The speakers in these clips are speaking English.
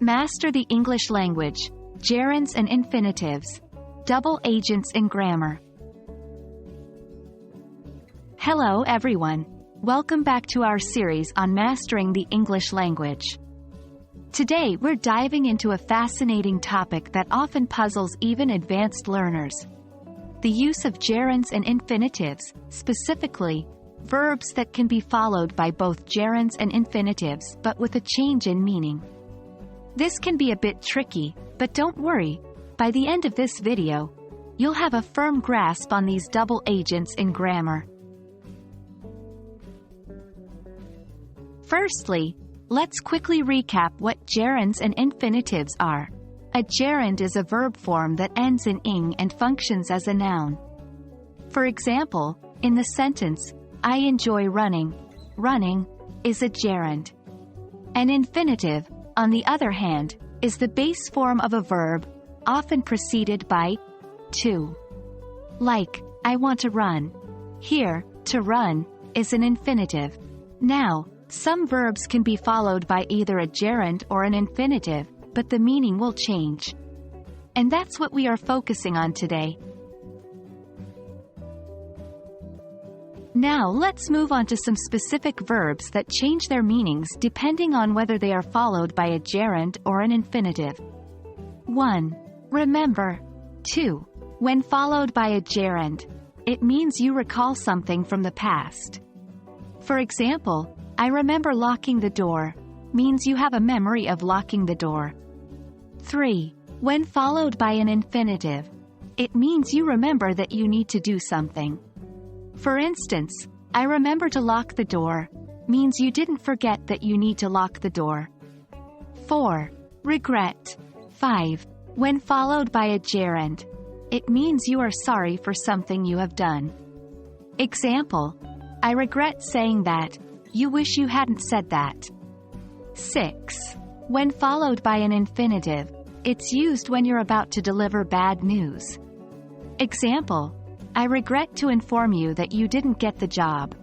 Master the English language, gerunds and infinitives, double agents in grammar. Hello everyone. Welcome back to our series on mastering the English language. Today we're diving into a fascinating topic that often puzzles even advanced learners. The use of gerunds and infinitives, specifically, verbs that can be followed by both gerunds and infinitives but with a change in meaning. This can be a bit tricky, but don't worry, by the end of this video, you'll have a firm grasp on these double agents in grammar. Firstly, let's quickly recap what gerunds and infinitives are. A gerund is a verb form that ends in ing and functions as a noun. For example, in the sentence, I enjoy running, running is a gerund. An infinitive, on the other hand, is the base form of a verb, often preceded by to. Like, I want to run. Here, to run is an infinitive. Now, some verbs can be followed by either a gerund or an infinitive, but the meaning will change. And that's what we are focusing on today. Now let's move on to some specific verbs that change their meanings depending on whether they are followed by a gerund or an infinitive. 1. Remember. 2. When followed by a gerund, it means you recall something from the past. For example, I remember locking the door, means you have a memory of locking the door. 3. When followed by an infinitive, it means you remember that you need to do something. For instance, I remember to lock the door, means you didn't forget that you need to lock the door. 4. Regret. 5. When followed by a gerund, it means you are sorry for something you have done. Example, I regret saying that, you wish you hadn't said that. 6. When followed by an infinitive, it's used when you're about to deliver bad news. Example, I regret to inform you that you didn't get the job.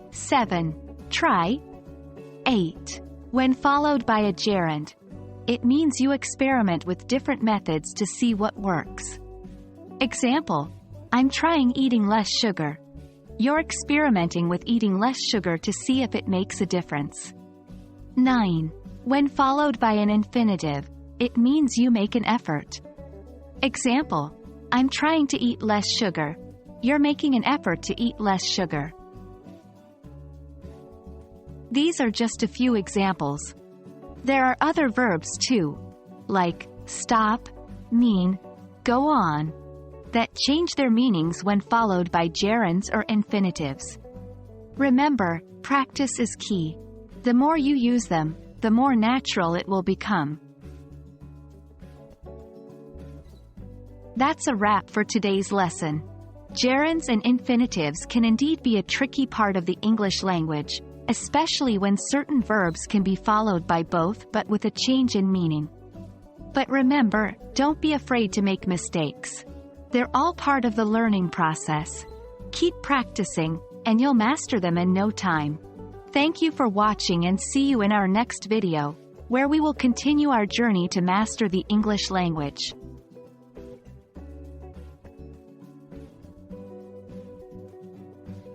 7. Try. 8. When followed by a gerund, it means you experiment with different methods to see what works. Example, I'm trying eating less sugar. You're experimenting with eating less sugar to see if it makes a difference. 9. When followed by an infinitive, it means you make an effort. Example, I'm trying to eat less sugar. You're making an effort to eat less sugar. These are just a few examples. There are other verbs too, like stop, mean, go on, that change their meanings when followed by gerunds or infinitives. Remember, practice is key. The more you use them, the more natural it will become. That's a wrap for today's lesson. Gerunds and infinitives can indeed be a tricky part of the English language, especially when certain verbs can be followed by both but with a change in meaning. But remember, don't be afraid to make mistakes. They're all part of the learning process. Keep practicing, and you'll master them in no time. Thank you for watching and see you in our next video, where we will continue our journey to master the English language.